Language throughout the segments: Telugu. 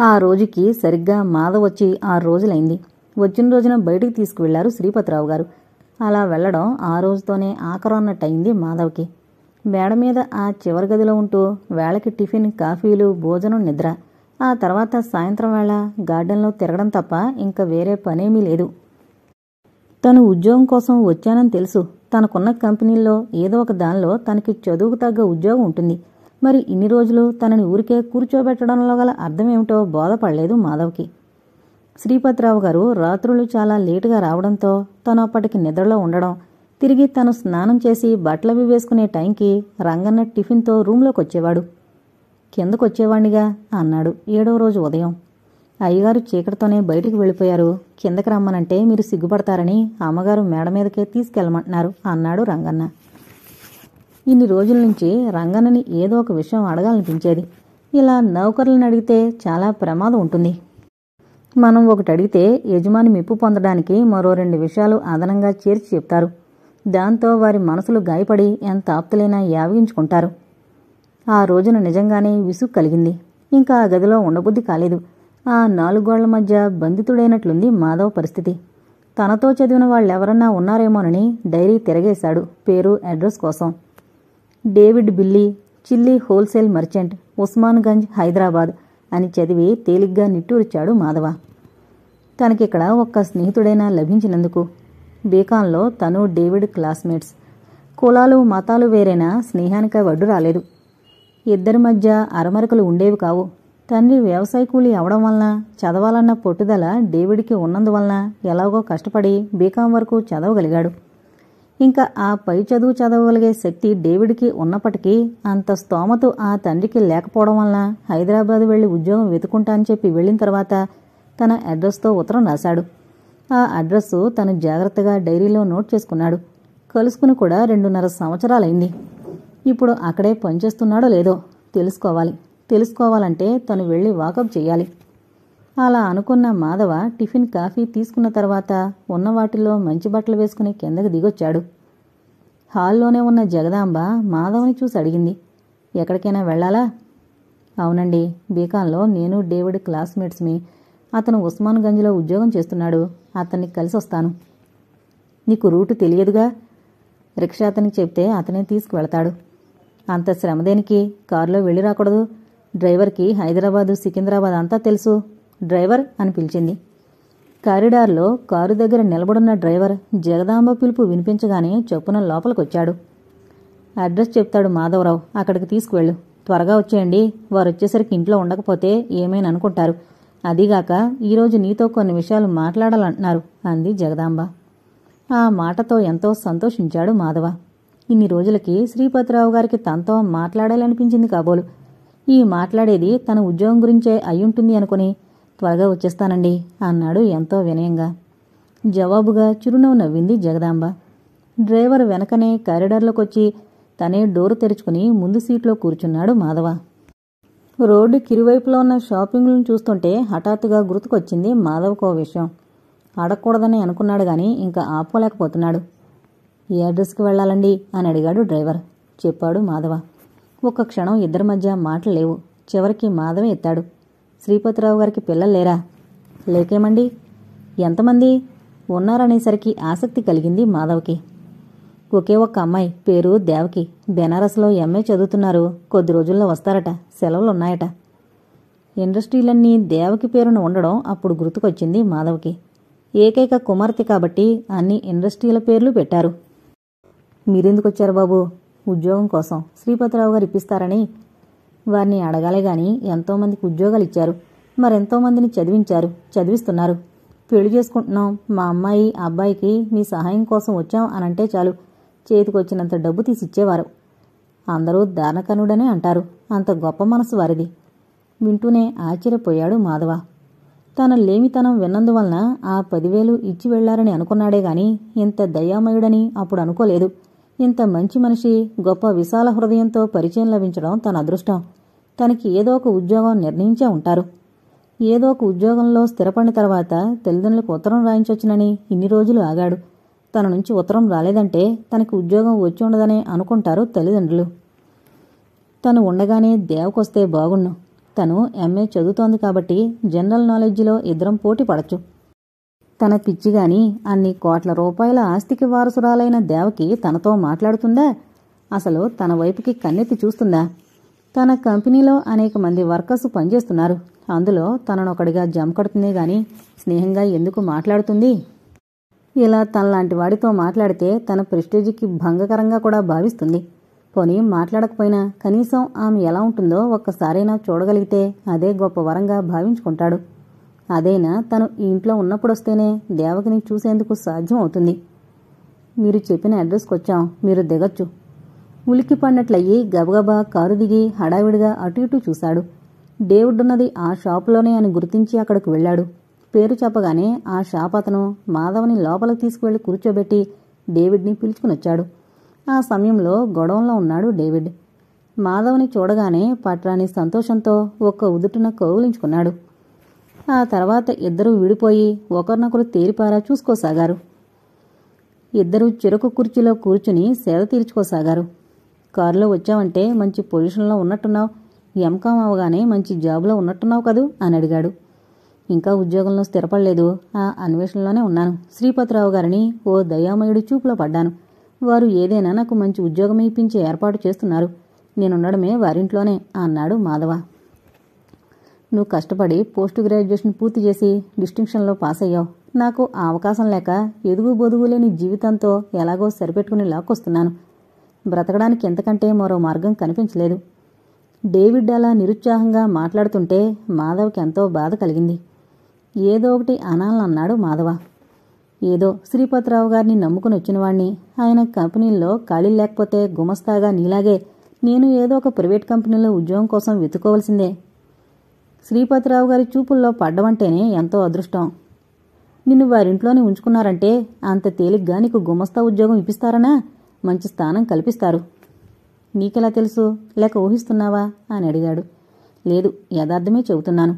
ఆ రోజుకి సరిగ్గా మాధవ్ వచ్చి 6 రోజులైంది. వచ్చిన రోజున బయటికి తీసుకువెళ్లారు శ్రీపతిరావు గారు. అలా వెళ్లడం ఆ రోజుతోనే ఆఖరు అన్నట్టయింది మాధవ్కి. మేడ మీద ఆ చివరి గదిలో ఉంటూ వేళకి టిఫిన్, కాఫీలు, భోజనం, నిద్ర. ఆ తర్వాత సాయంత్రం వేళ గార్డెన్లో తిరగడం తప్ప ఇంకా వేరే పనేమీ లేదు. తను ఉద్యోగం కోసం వచ్చానని తెలుసు. తనకున్న కంపెనీల్లో ఏదో ఒక దానిలో తనకి చదువుకు తగ్గ ఉద్యోగం ఉంటుంది. మరి ఇన్ని రోజులు తనని ఊరికే కూర్చోబెట్టడంలో గల అర్థమేమిటో బోధపడలేదు మాధవ్కి. శ్రీపతిరావు గారు రాత్రులు చాలా లేటుగా రావడంతో తను అప్పటికి నిద్రలో ఉండడం, తిరిగి తను స్నానం చేసి బట్టలవి వేసుకునే టైంకి రంగన్న టిఫిన్తో రూంలోకి వచ్చేవాడు. కిందకొచ్చేవాణ్ణిగా అన్నాడు 7వ రోజు ఉదయం. అయ్యగారు చీకటితోనే బయటికి వెళ్ళిపోయారు. కిందకి రమ్మనంటే మీరు సిగ్గుపడతారని అమ్మగారు మేడ మీదకే తీసుకెళ్ళమంటున్నారు అన్నాడు రంగన్న. ఇన్ని రోజుల నుంచి రంగన్నని ఏదో ఒక విషయం అడగాలనిపించేది. ఇలా నౌకర్లను అడిగితే చాలా ప్రమాదం ఉంటుంది. మనం ఒకటి అడిగితే యజమాని మెప్పు పొందడానికి మరో 2 విషయాలు అదనంగా చేర్చి చెప్తారు. దాంతో వారి మనసులు గాయపడి ఎంత ఆప్తులైనా యావగించుకుంటారు. ఆ రోజున నిజంగానే విసుగు కలిగింది. ఇంకా ఆ గదిలో ఉండబుద్ధి కాలేదు. ఆ 4 గోళ్ల మధ్య బంధితుడైనట్లుంది మాధవ్ పరిస్థితి. తనతో చదివిన వాళ్ళెవరన్నా ఉన్నారేమోనని డైరీ తిరగేశాడు పేరు, అడ్రస్ కోసం. David Billy, chilli wholesale merchant, Osmanganj, Hyderabad అని చదివి తేలిగ్గా నిట్టూర్చాడు మాధవ. తనకిక్కడ ఒక్క స్నేహితుడైనా లభించినందుకు. బీకాంలో తను, డేవిడ్ క్లాస్మేట్స్. కులాలు, మతాలు వేరైనా స్నేహానికి వడ్డు రాలేదు. ఇద్దరి మధ్య అరమరికలు ఉండేవి కావు. తండ్రి వ్యవసాయ కూలీ అవడం వలన చదవాలన్న పట్టుదల డేవిడ్కి ఉన్నందువలన ఎలాగో కష్టపడి బీకాం వరకు చదవగలిగాడు. ఇంకా ఆ పై చదువు చదవగలిగే శక్తి డేవిడ్కి ఉన్నప్పటికీ అంత స్తోమత ఆ తండ్రికి లేకపోవడం వలన హైదరాబాద్ వెళ్లి ఉద్యోగం వెతుకుంటా అని చెప్పి వెళ్లిన తర్వాత తన అడ్రస్తో ఉత్తరం రాశాడు. ఆ అడ్రస్సు తను జాగ్రత్తగా డైరీలో నోట్ చేసుకున్నాడు. కలుసుకుని కూడా 2.5 సంవత్సరాలైంది. ఇప్పుడు అక్కడే పనిచేస్తున్నాడో లేదో తెలుసుకోవాలంటే తను వెళ్లి వాకప్ చెయ్యాలి. అలా అనుకున్న మాధవ టిఫిన్, కాఫీ తీసుకున్న తర్వాత ఉన్న వాటిల్లో మంచి బట్టలు వేసుకుని కిందకి దిగొచ్చాడు. హాల్లోనే ఉన్న జగదాంబ మాధవని చూసి అడిగింది, ఎక్కడికైనా వెళ్లాలా? అవునండి, బీకాంలో నేను, డేవిడ్ క్లాస్మేట్స్మి. అతను ఉస్మాన్గంజ్లో ఉద్యోగం చేస్తున్నాడు. అతన్ని కలిసి వస్తాను. నీకు రూటు తెలియదుగా? రిక్షా అతనికి చెప్తే అతనే తీసుకువెళతాడు. అంత శ్రమదేనికి? కారులో వెళ్ళి రాకూడదు? డ్రైవర్కి హైదరాబాదు, సికింద్రాబాద్ అంతా తెలుసు. డ్రైవర్ అని పిలిచింది. కారిడార్లో కారు దగ్గర నిలబడున్న డ్రైవర్ జగదాంబ పిలుపు వినిపించగానే చొప్పున లోపలికొచ్చాడు. అడ్రస్ చెప్తాడు మాధవరావు, అక్కడికి తీసుకువెళ్ళు. త్వరగా వచ్చేయండి. వారొచ్చేసరికి ఇంట్లో ఉండకపోతే ఏమైనా అనుకుంటారు. అదీగాక ఈరోజు నీతో కొన్ని విషయాలు మాట్లాడాలంటున్నారు అంది జగదాంబ. ఆ మాటతో ఎంతో సంతోషించాడు మాధవ. ఇన్ని రోజులకి శ్రీపతిరావు గారికి తనతో మాట్లాడాలనిపించింది కాబోలు. ఈ మాట్లాడేది తన ఉద్యోగం గురించే అయ్యుంటుంది అనుకుని త్వరగా వచ్చేస్తానండి అన్నాడు ఎంతో వినయంగా. జవాబుగా చిరునవ్వు నవ్వింది జగదాంబ. డ్రైవర్ వెనకనే కారిడార్లోకొచ్చి తనే డోరు తెరుచుకుని ముందు సీట్లో కూర్చున్నాడు మాధవ. రోడ్డు కిరువైపులో ఉన్న షాపింగ్లను చూస్తుంటే హఠాత్తుగా గుర్తుకొచ్చింది మాధవకో విషయం. అడగకూడదని అనుకున్నాడు గాని ఇంకా ఆపుకోలేకపోతున్నాడు. ఏ అడ్రస్కి వెళ్లాలండి అని అడిగాడు డ్రైవర్. చెప్పాడు మాధవ. ఒక్క క్షణం ఇద్దరి మధ్య మాటలు లేవు. చివరికి మాధవే ఎత్తాడు. శ్రీపతిరావు గారికి పిల్లలు లేరా? లేకేమండి. ఎంతమంది ఉన్నారనేసరికి ఆసక్తి కలిగింది మాధవ్కి. ఒకే ఒక్క అమ్మాయి, పేరు దేవకి. బెనారస్లో ఎంఏ చదువుతున్నారు. కొద్ది రోజుల్లో వస్తారట. సెలవులున్నాయట. ఇండస్ట్రీలన్నీ దేవకి పేరున ఉండడం అప్పుడు గుర్తుకొచ్చింది మాధవ్కి. ఏకైక కుమార్తె కాబట్టి అన్ని ఇండస్ట్రీల పేర్లు పెట్టారు. మీరెందుకొచ్చారు బాబు? ఉద్యోగం కోసం. శ్రీపతిరావు గారు ఇప్పిస్తారని. వారిని అడగాలే గాని ఎంతోమందికి ఉద్యోగాలు ఇచ్చారు. మరెంతోమందిని చదివిస్తున్నారు. పెళ్లి చేసుకుంటున్నాం. మా అమ్మాయి, అబ్బాయికి మీ సహాయం కోసం వచ్చాం అనంటే చాలు, చేతికొచ్చినంత డబ్బు తీసిచ్చేవారు. అందరూ దానకనుడనే అంటారు. అంత గొప్ప మనసు వారిది. వింటూనే ఆశ్చర్యపోయాడు మాధవ. తన లేమితనం విన్నందువలన ఆ 10,000 ఇచ్చి వెళ్లారని అనుకున్నాడే గాని ఇంత దయామయుడని అప్పుడు అనుకోలేదు. ఇంత మంచి మనిషి, గొప్ప విశాల హృదయంతో పరిచయం లభించడం తన అదృష్టం. తనకి ఏదో ఒక ఉద్యోగం నిర్ణయించే ఉంటారు. ఏదో ఒక ఉద్యోగంలో స్థిరపడిన తర్వాత తల్లిదండ్రులకు ఉత్తరం రాయించొచ్చునని ఇన్ని రోజులు ఆగాడు. తన నుంచి ఉత్తరం రాలేదంటే తనకి ఉద్యోగం వచ్చి ఉండదనే అనుకుంటారు తల్లిదండ్రులు. తను ఉండగానే దేవకొస్తే బాగుండు. తను ఎంఏ చదువుతోంది కాబట్టి జనరల్ నాలెడ్జిలో ఇద్దరం పోటీ పడచ్చు. తన పిచ్చిగాని అన్ని కోట్ల రూపాయల ఆస్తికి వారసురాలైన దేవకి తనతో మాట్లాడుతుందా? అసలు తన వైపుకి కన్నెత్తి చూస్తుందా? తన కంపెనీలో అనేక మంది వర్కర్స్ పనిచేస్తున్నారు. అందులో తననొకడిగా జమకడుతుందే గాని స్నేహంగా ఎందుకు మాట్లాడుతుంది? ఇలా తనలాంటి వాడితో మాట్లాడితే తన ప్రెస్టేజికి భంగకరంగా కూడా భావిస్తుంది. పోనీ మాట్లాడకపోయినా కనీసం ఆమె ఎలా ఉంటుందో ఒక్కసారైనా చూడగలిగితే అదే గొప్ప వరంగా భావించుకుంటాడు. అదైనా తను ఈ ఇంట్లో ఉన్నప్పుడొస్తేనే దేవకిని చూసేందుకు సాధ్యం అవుతుంది. మీరు చెప్పిన అడ్రస్కొచ్చాం, మీరు దిగొచ్చు. ఉలిక్కి పడినట్లయి గబగబా కారు దిగి హడావిడిగా అటు ఇటు చూశాడు. డేవిడ్ ఉన్నది ఆ షాపులోనే అని గుర్తించి అక్కడికి వెళ్ళాడు. పేరు చెప్పగానే ఆ షాప్ అతను మాధవని లోపలికి తీసుకువెళ్లి కూర్చోబెట్టి డేవిడ్ని పిలుచుకునొచ్చాడు. ఆ సమయంలో గొడవంలో ఉన్నాడు డేవిడ్. మాధవని చూడగానే పట్రాని సంతోషంతో ఒక్క ఉదుటున కౌగిలించుకున్నాడు. ఆ తర్వాత ఇద్దరూ విడిపోయి ఒకరినొకరు తేరిపారా చూసుకోసాగారు. ఇద్దరూ చెరకు కుర్చీలో కూర్చుని సేద తీర్చుకోసాగారు. కారులో వచ్చావంటే మంచి పొజిషన్లో ఉన్నట్టున్నావు, ఎంకామ్ అవగానే మంచి జాబులో ఉన్నట్టున్నావు కదూ అని అడిగాడు. ఇంకా ఉద్యోగంలో స్థిరపడలేదు, ఆ అన్వేషణలోనే ఉన్నాను. శ్రీపతిరావు గారిని ఓ దయామయుడి చూపులో పడ్డాను. వారు ఏదైనా నాకు మంచి ఉద్యోగం ఇప్పించే ఏర్పాటు చేస్తున్నారు. నేనుండడమే వారింట్లోనే అన్నాడు మాధవ. నువ్వు కష్టపడి పోస్ట్ గ్రాడ్యుయేషన్ పూర్తి చేసి డిస్టింక్షన్లో పాస్ అయ్యావు. నాకు ఆ అవకాశం లేక ఎదుగు బొదుగు లేని జీవితంతో ఎలాగో సరిపెట్టుకుని లాక్కొస్తున్నాను. బ్రతకడానికి ఎంతకంటే మరో మార్గం కనిపించలేదు. డేవిడ్ అలా నిరుత్సాహంగా మాట్లాడుతుంటే మాధవ్కి ఎంతో బాధ కలిగింది. ఏదో ఒకటి అనాలన్నాడు మాధవ. ఏదో శ్రీపతిరావు గారిని నమ్ముకుని వచ్చినవాణ్ణి. ఆయన కంపెనీల్లో ఖాళీ లేకపోతే గుమస్తాగా నీలాగే నేను ఏదో ఒక ప్రైవేట్ కంపెనీలో ఉద్యోగం కోసం వెతుక్కోవలసిందే. శ్రీపతిరావు గారి చూపుల్లో పడ్డవంటేనే ఎంతో అదృష్టం. నిన్ను వారింట్లోనే ఉంచుకున్నారంటే అంత తేలిగ్గా నీకు గుమస్తా ఉద్యోగం ఇప్పిస్తారనా? మంచి స్థానం కల్పిస్తారు. నీకెలా తెలుసు? లేక ఊహిస్తున్నావా అని అడిగాడు. లేదు, యథార్థమే చెబుతున్నాను.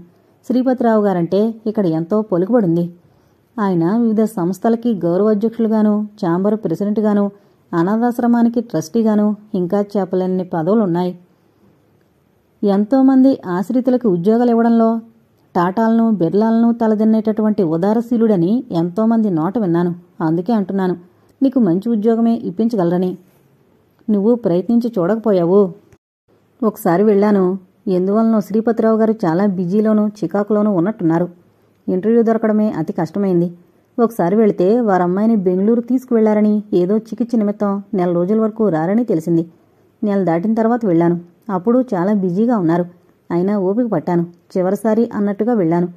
శ్రీపతిరావు గారంటే ఇక్కడ ఎంతో పలుకుబడింది. ఆయన వివిధ సంస్థలకి గౌరవాధ్యక్షులుగాను, ఛాంబర్ ప్రెసిడెంట్గాను, అనాథాశ్రమానికి ట్రస్టీగాను ఇంకా చెప్పలేని పదవులున్నాయి. ఎంతోమంది ఆశ్రితులకు ఉద్యోగాలు ఇవ్వడంలో టాటాలను బిర్లాలను తలదిన్నేటటువంటి ఉదారశీలుడని ఎంతోమంది నోట విన్నాను. అందుకే అంటున్నాను, నీకు మంచి ఉద్యోగమే ఇప్పించగలరని. నువ్వు ప్రయత్నించి చూడకపోయావు. ఒకసారి వెళ్ళాను. ఎందువలనో శ్రీపతిరావు గారు చాలా బిజీలోనూ చికాకులోనూ ఉన్నట్టున్నారు. ఇంటర్వ్యూ దొరకడమే అతి కష్టమైంది. ఒకసారి వెళితే వారమ్మాయిని బెంగళూరు తీసుకువెళ్లారని, ఏదో చికిత్స నిమిత్తం 4 రోజుల వరకు రారని తెలిసింది. నెల దాటిన తర్వాత వెళ్ళాను. అప్పుడు చాలా బిజీగా ఉన్నారు. అయినా ఓపిక పట్టాను. చివరిసారి అన్నట్టుగా వెళ్ళాను.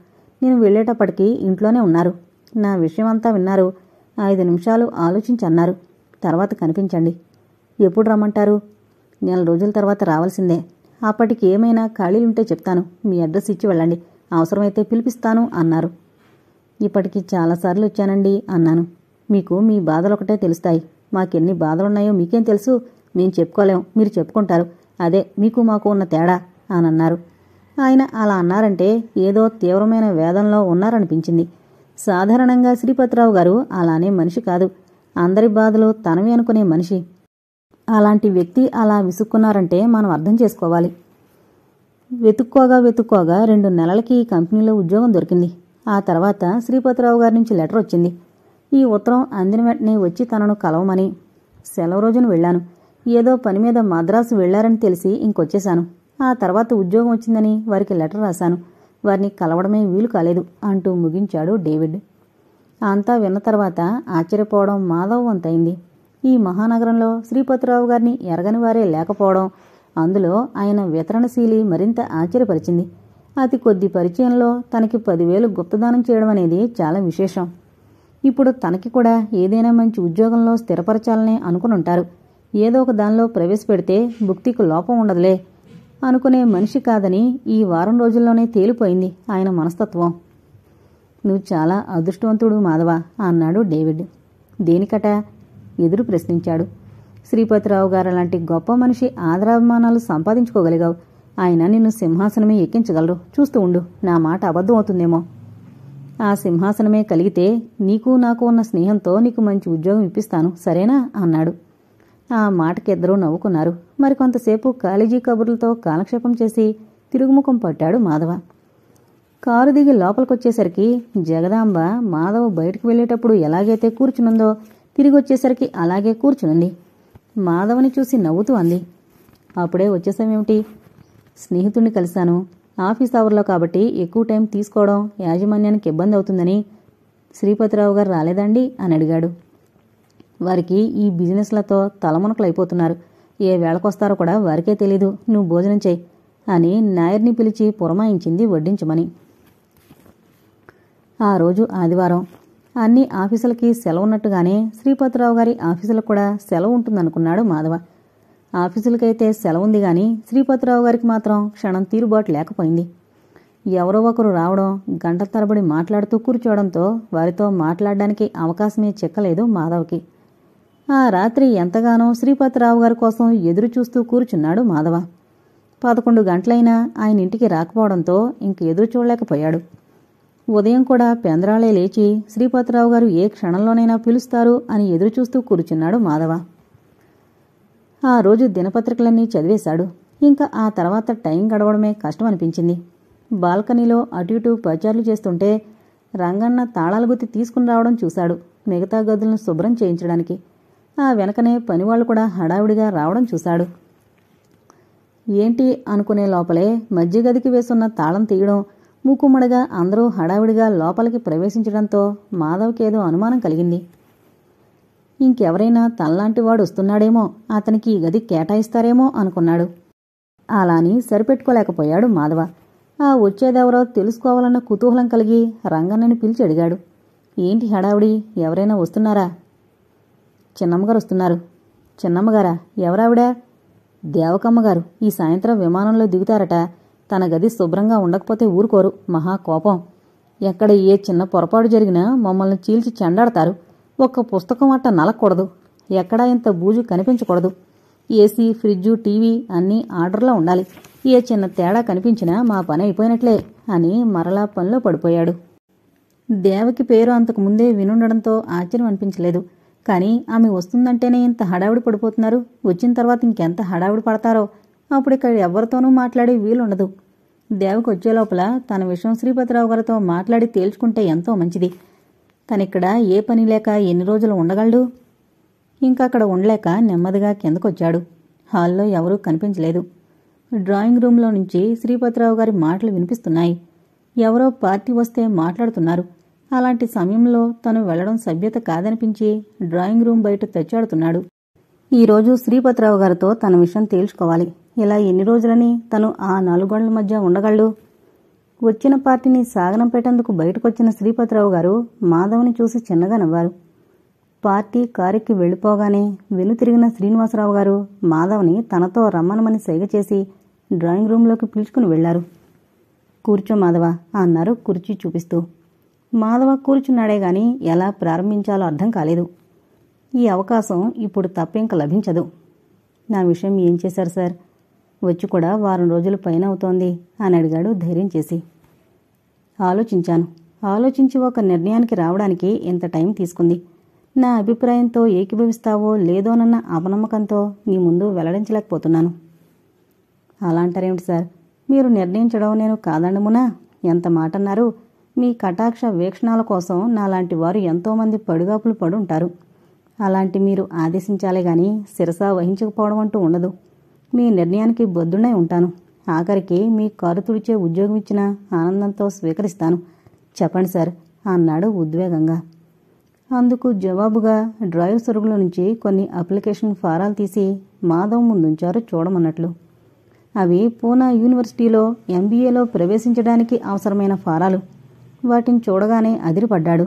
నేను వెళ్ళేటప్పటికీ ఇంట్లోనే ఉన్నారు. నా విషయమంతా విన్నారు. 5 నిమిషాలు ఆలోచించన్నారు. తర్వాత కనిపించండి. ఎప్పుడు రమ్మంటారు? 4 రోజుల తర్వాత రావాల్సిందే. అప్పటికి ఏమైనా ఖాళీలుంటే చెప్తాను. మీ అడ్రస్ ఇచ్చి వెళ్ళండి. అవసరమైతే పిలిపిస్తాను అన్నారు. ఇప్పటికి చాలాసార్లు వచ్చానండి అన్నాను. మీకు మీ బాధలొకటే తెలుస్తాయి. మాకెన్ని బాధలున్నాయో మీకేం తెలుసు? మేం చెప్పుకోలేం, మీరు చెప్పుకుంటారు. అదే మీకు మాకు ఉన్న తేడా అని అన్నారు. ఆయన అలా అన్నారంటే ఏదో తీవ్రమైన వేదనలో ఉన్నారనిపించింది. సాధారణంగా శ్రీపతిరావు గారు అలానే మనిషి కాదు. అందరి బాధలు తనవి అనుకునే మనిషి. అలాంటి వ్యక్తి అలా విసుక్కున్నారంటే మనం అర్థం చేసుకోవాలి. వెతుక్కోగా 2 నెలలకి ఈ కంపెనీలో ఉద్యోగం దొరికింది. ఆ తర్వాత శ్రీపతిరావు గారి నుంచి లెటర్ వచ్చింది. ఈ ఉత్తరం అందిన వెంటనే వచ్చి తనను కలవమని. సెలవు రోజున వెళ్ళాను. ఏదో పని మీద మద్రాసు వెళ్లారని తెలిసి ఇంకొచ్చేశాను. ఆ తర్వాత ఉద్యోగం వచ్చిందని వారికి లెటర్ రాశాను. వారిని కలవడమే వీలు కాలేదు అంటూ ముగించాడు డేవిడ్. అంతా విన్న తర్వాత ఆశ్చర్యపోవడం మాధవ్ వంతైంది. ఈ మహానగరంలో శ్రీపతిరావు గారిని ఎరగని వారే లేకపోవడం, అందులో ఆయన వితరణశీలి మరింత ఆశ్చర్యపరిచింది. అతి కొద్ది పరిచయంలో తనకి 10,000 గుప్తదానం చేయడం అనేది చాలా విశేషం. ఇప్పుడు తనకి కూడా ఏదైనా మంచి ఉద్యోగంలో స్థిరపరచాలనే అనుకునుంటారు. ఏదో ఒక దానిలో ప్రవేశపెడితే భుక్తికి లోపం ఉండదులే అనుకునే మనిషి కాదని ఈ వారం రోజుల్లోనే తేలిపోయింది ఆయన మనస్తత్వం. నువ్వు చాలా అదృష్టవంతుడు మాధవ అన్నాడు డేవిడ్. దేనికట? ఎదురు ప్రశ్నించాడు. శ్రీపతిరావు గారు లాంటి గొప్ప మనిషి ఆదరాభిమానాలు సంపాదించుకోగలిగావు. ఆయన నిన్ను సింహాసనమే ఎక్కించగలరు. చూస్తూ ఉండు. నా మాట అబద్ధం అవుతుందేమో. ఆ సింహాసనమే కలిగితే నీకు నాకు ఉన్న స్నేహంతో నీకు మంచి ఉద్యోగం ఇప్పిస్తాను, సరేనా అన్నాడు. ఆ మాటకిద్దరూ నవ్వుకున్నారు. మరికొంతసేపు కాలేజీ కబుర్లతో కాలక్షేపం చేసి తిరుగుముఖం పట్టాడు మాధవ. కారు దిగి లోపలికొచ్చేసరికి జగదాంబ మాధవ బయటకు వెళ్లేటప్పుడు ఎలాగైతే కూర్చునుందో తిరిగొచ్చేసరికి అలాగే కూర్చునుంది. మాధవని చూసి నవ్వుతూ అంది, అప్పుడే వచ్చేసామేమిటి? స్నేహితుణ్ణి కలిశాను. ఆఫీస్ అవర్లో కాబట్టి ఎక్కువ టైం తీసుకోవడం యాజమాన్యానికి ఇబ్బంది అవుతుందని. శ్రీపతిరావు గారు రాలేదండి అని అడిగాడు. వారికి ఈ బిజినెస్లతో తలమునకలైపోతున్నారు. ఏ వేళకొస్తారో కూడా వారికే తెలీదు. నువ్వు భోజనం చెయ్యి అని నాయర్ని పిలిచి పురమాయించింది వడ్డించమని. ఆ రోజు ఆదివారం. అన్ని ఆఫీసులకి సెలవు ఉన్నట్టుగానే శ్రీపతిరావు గారి ఆఫీసులకు కూడా సెలవు ఉంటుందనుకున్నాడు మాధవ. ఆఫీసులకైతే సెలవుంది గాని శ్రీపతిరావు గారికి మాత్రం క్షణం తీరుబాటు లేకపోయింది. ఎవరో ఒకరు రావడం, గంటల తరబడి మాట్లాడుతూ కూర్చోవడంతో వారితో మాట్లాడడానికి అవకాశమే చిక్కలేదు మాధవకి. ఆ రాత్రి ఎంతగానో శ్రీపతిరావు గారి కోసం ఎదురు చూస్తూ కూర్చున్నాడు మాధవ. 11 గంటలైనా ఆయన ఇంటికి రాకపోవడంతో ఇంక ఎదురు చూడలేకపోయాడు. ఉదయం కూడా పెందరాళే లేచి శ్రీపతిరావు గారు ఏ క్షణంలోనైనా పిలుస్తారు అని ఎదురుచూస్తూ కూర్చున్నాడు మాధవ. ఆ రోజు దినపత్రికలన్నీ చదివేశాడు. ఇంకా ఆ తర్వాత టైం గడవడమే కష్టం అనిపించింది. బాల్కనీలో అటు ఇటు పచార్లు చేస్తుంటే రంగన్న తాళాల గుత్తి తీసుకుని రావడం చూశాడు, మిగతా గదులను శుభ్రం చేయించడానికి. ఆ వెనకనే పనివాళ్లు కూడా హడావిడిగా రావడం చూశాడు. ఏంటి అనుకునే లోపలే మధ్య గదికి వేసున్న తాళం తీయడం, మూకుమ్మడిగా అందరూ హడావిడిగా లోపలికి ప్రవేశించడంతో మాధవ్కేదో అనుమానం కలిగింది. ఇంకెవరైనా తనలాంటివాడు వస్తున్నాడేమో, అతనికి ఈ గది కేటాయిస్తారేమో అనుకున్నాడు. అలాని సరిపెట్టుకోలేకపోయాడు మాధవ. ఆ వచ్చేదెవరో తెలుసుకోవాలన్న కుతూహలం కలిగి రంగన్నని పిలిచి అడిగాడు, ఏంటి హడావిడి? ఎవరైనా వస్తున్నారా? చిన్నమ్మగారు వస్తున్నారు. చిన్నమ్మగారా? ఎవరావిడా? దేవకమ్మగారు ఈ సాయంత్రం విమానంలో దిగుతారట. తన గది శుభ్రంగా ఉండకపోతే ఊరుకోరు, మహా కోపం. ఎక్కడ ఏ చిన్న పొరపాటు జరిగినా మమ్మల్ని చీల్చి చెండాడతారు. ఒక్క పుస్తకం అట్ట నలకూడదు, ఎక్కడా ఇంత బూజు కనిపించకూడదు. ఏసీ, ఫ్రిడ్జు, టీవీ అన్నీ ఆర్డర్లో ఉండాలి. ఏ చిన్న తేడా కనిపించినా మా పని అయిపోయినట్లే అని మరలా పనిలో పడిపోయాడు. దేవకి పేరు అంతకు ముందే వినుండడంతో ఆశ్చర్యం అనిపించలేదు. కానీ ఆమె వస్తుందంటేనే ఇంత హడావిడి పడిపోతున్నారు. వచ్చిన తర్వాత ఇంకెంత హడావిడి పడతారో. అప్పుడు ఇక్కడ ఎవరితోనూ మాట్లాడే వీలుండదు. దేవకి వచ్చే లోపల తన విషయం శ్రీపతిరావు గారితో మాట్లాడి తేల్చుకుంటే ఎంతో మంచిది. తనిక్కడ ఏ పని లేక ఎన్ని రోజులు ఉండగలడు? ఇంకా అక్కడ ఉండలేక నెమ్మదిగా కిందకొచ్చాడు. హాల్లో ఎవరూ కనిపించలేదు. డ్రాయింగ్ రూంలో నుంచి శ్రీపతిరావు గారి మాటలు వినిపిస్తున్నాయి. ఎవరో పార్టీ వస్తే మాట్లాడుతున్నారు. అలాంటి సమయంలో తను వెళ్లడం సభ్యత కాదనిపించి డ్రాయింగ్ రూం బయట తెచ్చాడుతున్నాడు. ఈరోజు శ్రీపతిరావు గారితో తన విషయం తేల్చుకోవాలి. ఇలా ఎన్ని రోజులని తను ఆ 4 గోడల మధ్య ఉండగలడు? వచ్చిన పార్టీని సాగనం పెట్టేందుకు బయటకొచ్చిన శ్రీపతిరావు గారు మాధవ్ని చూసి చిన్నగా నవ్వారు. పార్టీ కారెక్కి వెళ్లిపోగానే వెనుతిరిగిన శ్రీనివాసరావు గారు మాధవ్ని తనతో రమ్మనమని సైగ చేసి డ్రాయింగ్ రూంలోకి పిలుచుకుని వెళ్లారు. కూర్చో మాధవ అన్నారు కుర్చీ చూపిస్తూ. మాధవ కూర్చున్నాడే గాని ఎలా ప్రారంభించాలో అర్థం కాలేదు. ఈ అవకాశం ఇప్పుడు తప్పింక లభించదు. నా విషయం ఏం చేశారు సార్? వచ్చి కూడా వారం రోజుల పైన అవుతోంది అని అడిగాడు ధైర్యం చేసి. ఆలోచించి ఒక నిర్ణయానికి రావడానికి ఇంత టైం తీసుకుంది. నా అభిప్రాయంతో ఏకీభవిస్తావో లేదోనన్న అపనమ్మకంతో నీ ముందు వెల్లడించలేకపోతున్నాను. అలా అంటారేమిటి సార్? మీరు నిర్ణయించడం నేను కాదండమునా? ఎంత మాటన్నారు? మీ కటాక్ష వీక్షణాల కోసం నాలాంటి వారు ఎంతోమంది పడుగాపులు పడుంటారు. అలాంటి మీరు ఆదేశించాలే గాని శిరసా వహించకపోవడం అంటూ ఉండదు. మీ నిర్ణయానికి బద్దుడై ఉంటాను. ఆఖరికి మీ కారు తుడిచే ఉద్యోగం ఇచ్చిన ఆనందంతో స్వీకరిస్తాను. చెప్పండి సార్ అన్నాడు ఉద్వేగంగా. అందుకు జవాబుగా డ్రాయర్ సొరుగులో నుంచి కొన్ని అప్లికేషన్ ఫారాలు తీసి మాధవ్ ముందుంచారు చూడమన్నట్లు. అవి పూనా యూనివర్సిటీలో ఎంబీఏలో ప్రవేశించడానికి అవసరమైన ఫారాలు. వాటిని చూడగానే అదిరిపడ్డాడు.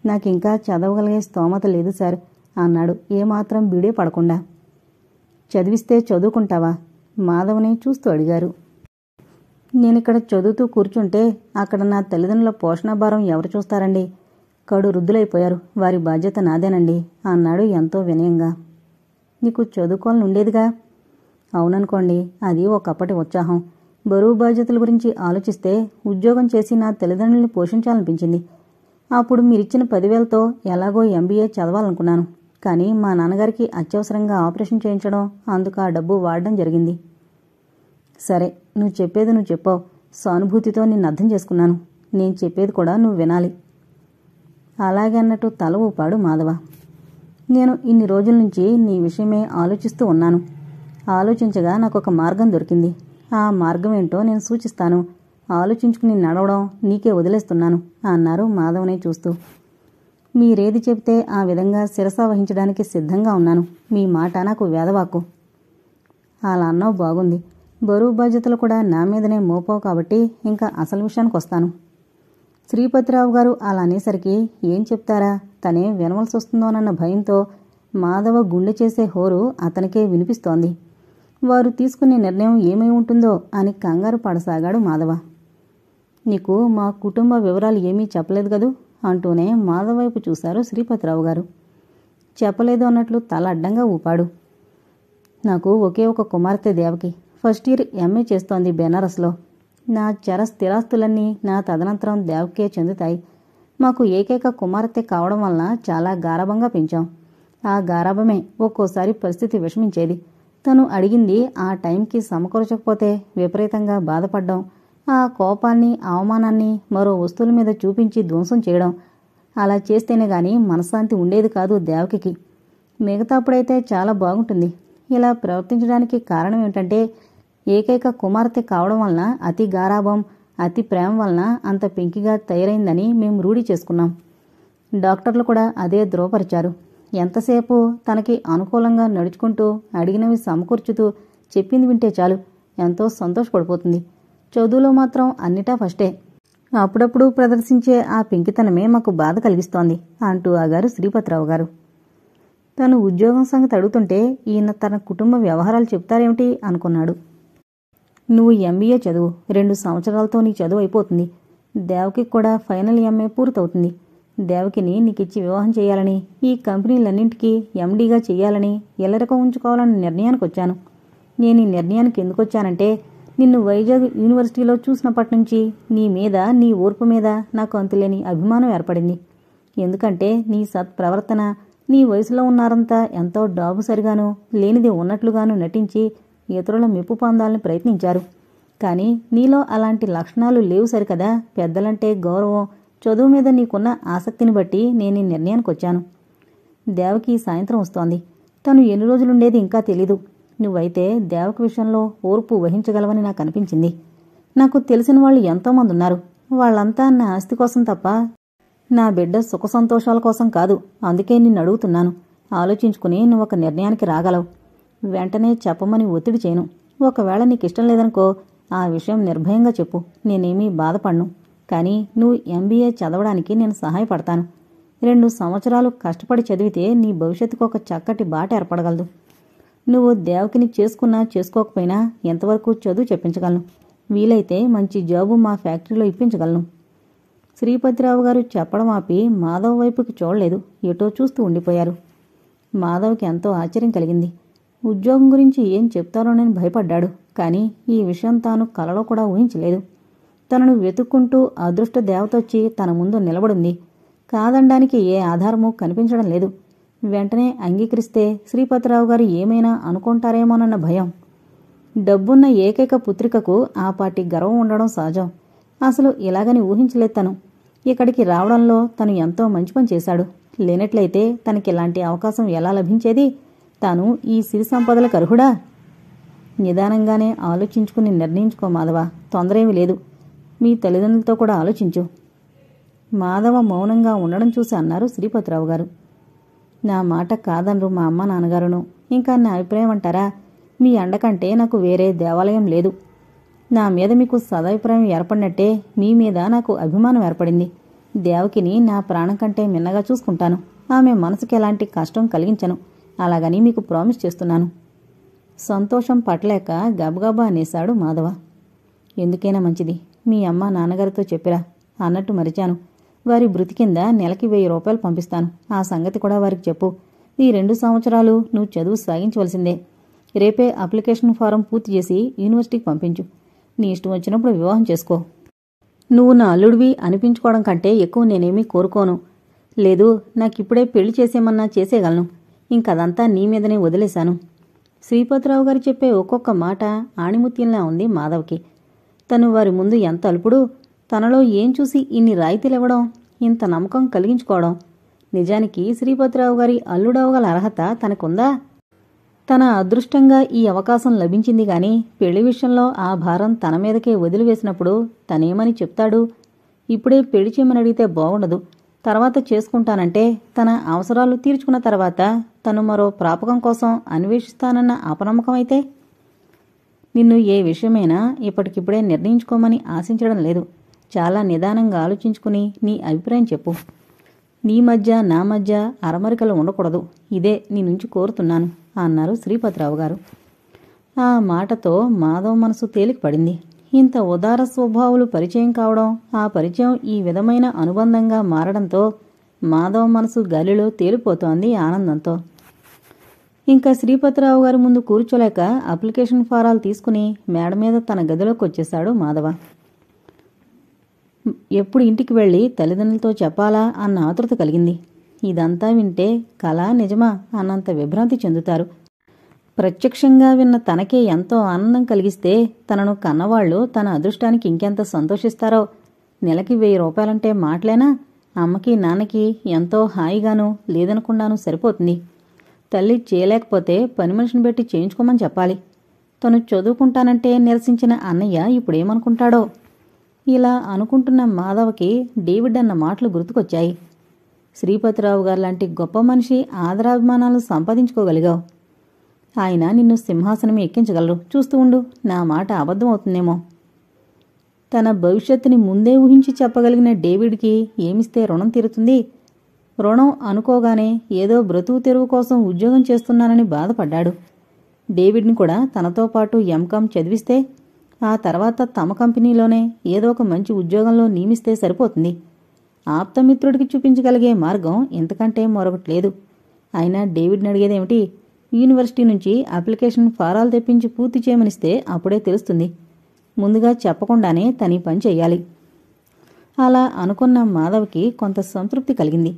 నాకింకా చదవగలిగే స్తోమత లేదు సార్ అన్నాడు ఏమాత్రం బిడే పడకుండా. చదివిస్తే చదువుకుంటావా? మాధవ్ని చూస్తూ అడిగారు. నేనిక్కడ చదువుతూ కూర్చుంటే అక్కడ నా తల్లిదండ్రుల పోషణభారం ఎవరు చూస్తారండి? కడు రుద్దులైపోయారు. వారి బాధ్యత నాదేనండి అన్నాడు ఎంతో వినయంగా. నీకు చదువుకోవాలని ఉండేదిగా? అవుననుకోండి, అది ఒకప్పటి ఉత్సాహం. బరువు బాధ్యతల గురించి ఆలోచిస్తే ఉద్యోగం చేసి నా తల్లిదండ్రుల్ని పోషించాలనిపించింది. అప్పుడు మీరిచ్చిన 10,000తో ఎలాగో ఎంబీఏ చదవాలనుకున్నాను. కానీ మా నాన్నగారికి అత్యవసరంగా ఆపరేషన్ చేయించడం, అందుకు ఆ డబ్బు వాడడం జరిగింది. సరే, నువ్వు చెప్పేది నువ్వు చెప్పావు. సానుభూతితో నిన్ను అర్థం చేసుకున్నాను. నేను చెప్పేది కూడా నువ్వు వినాలి. అలాగే అన్నట్టు తల ఊపాడు మాధవ. నేను ఇన్ని రోజుల నుంచి నీ విషయమే ఆలోచిస్తూ ఉన్నాను. ఆలోచించగా నాకు ఒక మార్గం దొరికింది. ఆ మార్గం ఏంటో నేను సూచిస్తాను. ఆలోచించుకుని నడవడం నీకే వదిలేస్తున్నాను అన్నారు మాధవనే చూస్తూ. మీరేది చెబితే ఆ విధంగా శిరస వహించడానికి సిద్ధంగా ఉన్నాను. మీ మాట నాకు వేదవాక్కు. అలా అన్నావు బాగుంది. బరువు బాధ్యతలు కూడా నా మీదనే మోపావు కాబట్టి ఇంకా అసలు విషయానికి వస్తాను. శ్రీపతిరావు గారు అలా అనేసరికి ఏం చెప్తారా, తనే వినవలసి వస్తుందోనన్న భయంతో మాధవ గుండె చేసే హోరు అతనికే వినిపిస్తోంది. వారు తీసుకునే నిర్ణయం ఏమై ఉంటుందో అని కంగారు పడసాగాడు మాధవ. నీకు మా కుటుంబ వివరాలు ఏమీ చెప్పలేదు కదూ అంటూనే మాధవ వైపు చూశారు శ్రీపతిరావు గారు. చెప్పలేదు అన్నట్లు తల అడ్డంగా ఊపాడు. నాకు ఒకే ఒక కుమార్తె దేవకి. ఫస్ట్ ఇయర్ ఎంఏ చేస్తోంది బెనారస్లో. నా చర స్థిరాస్తులన్నీ నా తదనంతరం దేవకే చెందుతాయి. మాకు ఏకైక కుమార్తె కావడం వలన చాలా గారాబంగా పెంచాం. ఆ గారాబమే ఒక్కోసారి పరిస్థితి విషమించేది. తను అడిగింది ఆ టైంకి సమకూర్చకపోతే విపరీతంగా బాధపడ్డం, ఆ కోపాన్ని అవమానాన్ని మరో వస్తువుల మీద చూపించి ధ్వంసం చేయడం. అలా చేస్తేనే గాని మనశ్శాంతి ఉండేది కాదు దేవకికి. మిగతాప్పుడైతే చాలా బాగుంటుంది. ఇలా ప్రవర్తించడానికి కారణం ఏమిటంటే ఏకైక కుమార్తె కావడం వలన అతి గారాభం, అతి ప్రేమ వలన అంత పెంకిగా తయారైందని మేము రూఢి చేసుకున్నాం. డాక్టర్లు కూడా అదే ధృవపరిచారు. ఎంతసేపు తనకి అనుకూలంగా నడుచుకుంటూ అడిగినవి సమకూర్చుతూ చెప్పింది వింటే చాలు, ఎంతో సంతోషపడిపోతుంది. చదువులో మాత్రం అన్నిటా ఫస్టే. అప్పుడప్పుడు ప్రదర్శించే ఆ పెంకితనమే మాకు బాధ కలిగిస్తోంది అంటూ ఆగారు శ్రీపతిరావు గారు. తను ఉద్యోగం సంగతి అడుగుతుంటే ఈయన తన కుటుంబ వ్యవహారాలు చెప్తారేమిటి అనుకున్నాడు. నువ్వు ఎంబీఏ చదువు, 2 సంవత్సరాలతో నీ చదువు అయిపోతుంది. దేవకి కూడా ఫైనల్ ఎంఏ పూర్తవుతుంది. దేవకిని నీకిచ్చి వివాహం చేయాలని, ఈ కంపెనీలన్నింటికీ ఎండీగా చెయ్యాలని, ఎల్లరకం ఉంచుకోవాలని నిర్ణయానికి వచ్చాను. నేను ఈ నిర్ణయానికి ఎందుకు వచ్చానంటే నిన్ను వైజాగ్ యూనివర్సిటీలో చూసినప్పటి నుంచి నీ మీద, నీ ఓర్పు మీద నాకు అంతులేని అభిమానం ఏర్పడింది. ఎందుకంటే నీ సత్ప్రవర్తన, నీ వయసులో ఉన్నారంతా ఎంతో డాబు సరిగాను లేనిది ఉన్నట్లుగాను నటించి ఇతరుల మెప్పు పొందాలని ప్రయత్నించారు. కానీ నీలో అలాంటి లక్షణాలు లేవు సరికదా. పెద్దలంటే గౌరవం, చదువు మీద నీకున్న ఆసక్తిని బట్టి నేను ఈ నిర్ణయానికి వచ్చాను. దేవకి సాయంత్రం వస్తోంది. తను ఎన్ని రోజులుండేది ఇంకా తెలీదు. నువ్వైతే దేవకి విషయంలో ఓర్పు వహించగలవని నాకు అనిపించింది. నాకు తెలిసిన వాళ్ళు ఎంతోమంది ఉన్నారు. వాళ్ళంతా నా ఆస్తి కోసం తప్ప నా బిడ్డ సుఖ సంతోషాల కోసం కాదు. అందుకే నిన్ను అడుగుతున్నాను. ఆలోచించుకుని నువ్వు ఒక నిర్ణయానికి రాగలవు. వెంటనే చెప్పమని ఒత్తిడి చేయను. ఒకవేళ నీకిష్టం లేదనుకో ఆ విషయం నిర్భయంగా చెప్పు. నేనేమీ బాధపడను. కానీ నువ్వు ఎంబీఏ చదవడానికి నేను సహాయపడతాను. 2 సంవత్సరాలు కష్టపడి చదివితే నీ భవిష్యత్తుకు ఒక చక్కటి బాట ఏర్పడగలదు. నువ్వు దేవకిని చేసుకున్నా చేసుకోకపోయినా ఎంతవరకు చదువు చెప్పించగలను. వీలైతే మంచి జాబు మా ఫ్యాక్టరీలో ఇప్పించగలను. శ్రీపతిరావు గారు చెప్పడం ఆపి మాధవ్ వైపుకి చూడలేదు. ఎటో చూస్తూ ఉండిపోయారు. మాధవ్కి ఎంతో ఆశ్చర్యం కలిగింది. ఉద్యోగం గురించి ఏం చెప్తారోనని భయపడ్డాడు. కానీ ఈ విషయం తాను కలలో కూడా ఊహించలేదు. తనను వెతుక్కుంటూ అదృష్ట దేవతొచ్చి తన ముందు నిలబడింది. కాదనడానికి ఏ ఆధారమూ కనిపించడం లేదు. వెంటనే అంగీకరిస్తే శ్రీపతిరావు గారు ఏమైనా అనుకుంటారేమోనన్న భయం. డబ్బున్న ఏకైక పుత్రికకు ఆ పాటి గర్వం ఉండడం సహజం. అసలు ఇలాగని ఊహించలేదు తను. ఇక్కడికి రావడంలో తను ఎంతో మంచి పని చేశాడు. లేనట్లయితే తనకిలాంటి అవకాశం ఎలా లభించేది? తాను ఈ సిరి సంపదలకు అర్హుడా? నిదానంగానే ఆలోచించుకుని నిర్ణయించుకో మాధవ. తొందరేమీ లేదు. మీ తల్లిదండ్రులతో కూడా ఆలోచించు. మాధవ మౌనంగా ఉండడం చూసి అన్నారు శ్రీపతిరావు గారు. నా మాట కాదనరు మా అమ్మ నాన్నగారును. ఇంకా నా అభిప్రాయం అంటారా? మీ అండకంటే నాకు వేరే దేవాలయం లేదు. నా మీద మీకు సదాభిప్రాయం ఏర్పడినట్టే మీ మీద నాకు అభిమానం ఏర్పడింది. దేవకిని నా ప్రాణం కంటే మిన్నగా చూసుకుంటాను. ఆమె మనసుకి ఎలాంటి కష్టం కలిగించను. అలాగని మీకు ప్రామిస్ చేస్తున్నాను. సంతోషం పట్టలేక గబగబా అనేశాడు మాధవ. ఎందుకైనా మంచిది. మీ అమ్మ నాన్నగారితో చెప్పిరా. అన్నట్టు మరిచాను. వారి బృతి కింద నెలకి 1000 రూపాయలు పంపిస్తాను. ఆ సంగతి కూడా వారికి చెప్పు. ఈ 2 సంవత్సరాలు నువ్వు చదువు సాగించవలసిందే. రేపే అప్లికేషన్ ఫారం పూర్తి చేసి యూనివర్సిటీకి పంపించు. నీ ఇష్టం వచ్చినప్పుడు వివాహం చేసుకో. నువ్వు నా అల్లుడివి అనిపించుకోవడం కంటే ఎక్కువ నేనేమీ కోరుకోను. లేదు, నాకిప్పుడే పెళ్లి చేసేమన్నా చేసేయగలను. ఇంకదంతా నీ మీదనే వదిలేశాను. శ్రీపతిరావు గారు చెప్పే ఒక్కొక్క మాట ఆణిముత్యంలా ఉంది మాధవ్కి. తను వారి ముందు ఎంత అల్పుడు, తనలో ఏం చూసి ఇన్ని రాయితీలివ్వడం, ఇంత నమ్మకం కలిగించుకోవడం. నిజానికి శ్రీపతిరావు గారి అల్లుడవగల అర్హత తనకుందా? తన అదృష్టంగా ఈ అవకాశం లభించింది గాని పెళ్లి విషయంలో ఆ భారం తన మీదకే వదిలివేసినప్పుడు తనేమని చెప్తాడు? ఇప్పుడే పెళ్లి చేయమని అడిగితే బాగుండదు, తర్వాత చేసుకుంటానంటే తన అవసరాలు తీర్చుకున్న తర్వాత తను మరో ప్రాపకం కోసం అన్వేషిస్తానన్న అపనమ్మకం అయితే? నిన్ను ఏ విషయమైనా ఇప్పటికిప్పుడే నిర్ణయించుకోమని ఆశించడం లేదు. చాలా నిదానంగా ఆలోచించుకుని నీ అభిప్రాయం చెప్పు. నీ మధ్య నా మధ్య అరమరికలు ఉండకూడదు, ఇదే నీ నుంచి కోరుతున్నాను అన్నారు శ్రీపతిరావు గారు. ఆ మాటతో మాధవ్ మనసు తేలికపడింది. ఇంత ఉదార స్వభావులు పరిచయం కావడం, ఆ పరిచయం ఈ విధమైన అనుబంధంగా మారడంతో మాధవ్ మనసు గాలిలో తేలిపోతోంది ఆనందంతో. ఇంకా శ్రీపతిరావు గారి ముందు కూర్చోలేక అప్లికేషన్ ఫారాలు తీసుకుని మేడ మీద తన గదిలోకి వచ్చేశాడు మాధవ. ఎప్పుడు ఇంటికి వెళ్లి తల్లిదండ్రులతో చెప్పాలా అన్న ఆతృత కలిగింది. ఇదంతా వింటే కళా నిజమా అన్నంత విభ్రాంతి చెందుతారు. ప్రత్యక్షంగా విన్న తనకే ఎంతో ఆనందం కలిగిస్తే తనను కన్నవాళ్లు తన అదృష్టానికి ఇంకెంత సంతోషిస్తారో. నెలకి 1000 రూపాయలంటే మాటలేనా? అమ్మకి నాన్నకి ఎంతో హాయిగాను లేదనకుండాను సరిపోతుంది. తల్లి చేయలేకపోతే పని మనిషిని పెట్టి చేయించుకోమని చెప్పాలి. తను చదువుకుంటానంటే నిరసించిన అన్నయ్య ఇప్పుడేమనుకుంటాడో. ఇలా అనుకుంటున్న మాధవకి డేవిడ్ అన్న మాటలు గుర్తుకొచ్చాయి. శ్రీపతిరావు గారు లాంటి గొప్ప మనిషి ఆదరాభిమానాలు సంపాదించుకోగలిగావు. ఆయన నిన్ను సింహాసనం ఎక్కించగలరు, చూస్తూ ఉండు. నా మాట అబద్ధం అవుతుందేమో. తన భవిష్యత్తుని ముందే ఊహించి చెప్పగలిగిన డేవిడ్కి ఏమిస్తే రుణం తీరుతుంది? రుణం అనుకోగానే ఏదో బ్రతుకు తెరువు కోసం ఉద్యోగం చేస్తున్నానని బాధపడ్డాడు. డేవిడ్ని కూడా తనతో పాటు ఎంకాం చదివిస్తే ఆ తర్వాత తమ కంపెనీలోనే ఏదో ఒక మంచి ఉద్యోగంలో నియమిస్తే సరిపోతుంది. ఆప్తమిత్రుడికి చూపించగలిగే మార్గం ఇంతకంటే మరొకటి లేదు. అయినా డేవిడ్ని అడిగేదేమిటి? యూనివర్సిటీ నుంచి అప్లికేషన్ ఫారాలు తెప్పించి పూర్తి చేయమనిస్తే అప్పుడే తెలుస్తుంది. ముందుగా చెప్పకుండానే తని పని చెయ్యాలి. అలా అనుకున్న మాధవ్కి కొంత సంతృప్తి కలిగింది.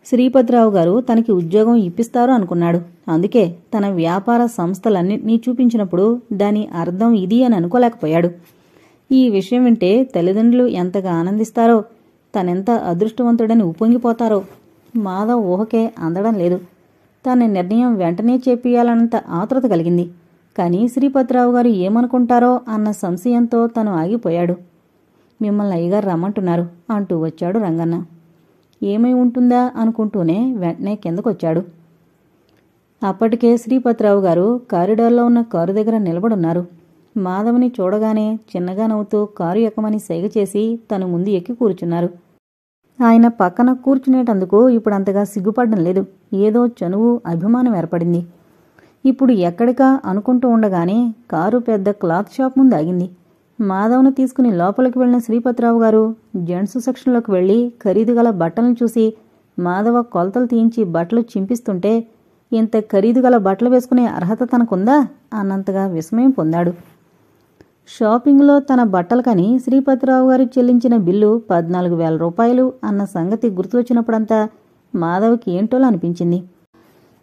శ్రీపతిరావు గారు తనకి ఉద్యోగం ఇప్పిస్తారు అనుకున్నాడు. అందుకే తన వ్యాపార సంస్థలన్నింటినీ చూపించినప్పుడు దాని అర్థం ఇది అని అనుకోలేకపోయాడు. ఈ విషయం వింటే తల్లిదండ్రులు ఎంతగా ఆనందిస్తారో, తనెంత అదృష్టవంతుడని ఉప్పొంగిపోతారో మాధవ్ ఊహకే అందడం లేదు. తన నిర్ణయం వెంటనే చేపియాలన్నంత ఆతృత కలిగింది. కానీ శ్రీపతిరావు గారు ఏమనుకుంటారో అన్న సంశయంతో తను ఆగిపోయాడు. మిమ్మల్ని అయ్యగారు రమ్మంటున్నారు అంటూ వచ్చాడు రంగన్న. ఏమై ఉంటుందా అనుకుంటూనే వెంటనే కిందకొచ్చాడు. అప్పటికే శ్రీపతిరావు గారు కారిడార్లో ఉన్న కారు దగ్గర నిలబడున్నారు. మాధవ్ని చూడగానే చిన్నగా నవ్వుతూ కారు ఎక్కమని సైగ చేసి తను ముందు ఎక్కి కూర్చున్నారు. ఆయన పక్కన కూర్చునేటందుకు ఇప్పుడంతగా సిగ్గుపడడం లేదు. ఏదో చనువు, అభిమానం ఏర్పడింది. ఇప్పుడు ఎక్కడికా అనుకుంటూ ఉండగానే కారు పెద్ద క్లాత్ షాప్ ముందు ఆగింది. మాధవ్ను తీసుకుని లోపలికి వెళ్లిన శ్రీపతిరావు గారు జెంట్స్ సెక్షన్లోకి వెళ్లి ఖరీదుగల బట్టలను చూసి మాధవ కొలతలు తీయించి బట్టలు చింపిస్తుంటే ఇంత ఖరీదుగల బట్టలు వేసుకునే అర్హత తనకుందా అన్నంతగా విస్మయం పొందాడు. షాపింగ్లో తన బట్టలకని శ్రీపతిరావు గారు చెల్లించిన బిల్లు 14,000 రూపాయలు అన్న సంగతి గుర్తొచ్చినప్పుడంతా మాధవ్కి ఏంటోలా అనిపించింది.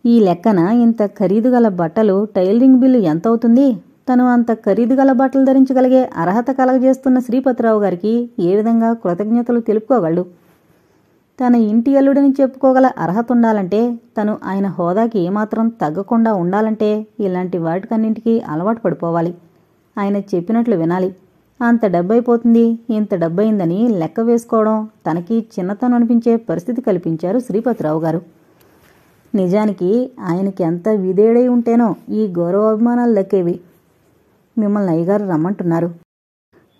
ఈ లెక్కన ఇంత ఖరీదుగల బట్టలు టైలరింగ్ బిల్లు ఎంతవుతుంది? తను అంత ఖరీదుగల బట్టలు ధరించగలిగే అర్హత కలగజేస్తున్న శ్రీపతిరావు గారికి ఏ విధంగా కృతజ్ఞతలు తెలుపుకోగలడు? తన ఇంటి అల్లుడిని చెప్పుకోగల అర్హత ఉండాలంటే, తను ఆయన హోదాకి ఏమాత్రం తగ్గకుండా ఉండాలంటే ఇలాంటి వాటికన్నింటికీ అలవాటు పడిపోవాలి. ఆయన చెప్పినట్లు వినాలి. అంత డబ్బైపోతుంది, ఇంత డబ్బయిందని లెక్క వేసుకోవడం తనకి చిన్నతనం అనిపించే పరిస్థితి కల్పించారు శ్రీపతిరావు గారు. నిజానికి ఆయనకి ఎంత విధేయుడై ఉంటేనో ఈ గౌరవాభిమానాలు దక్కేవి. మిమ్మల్ని అయ్యగారు రమ్మంటున్నారు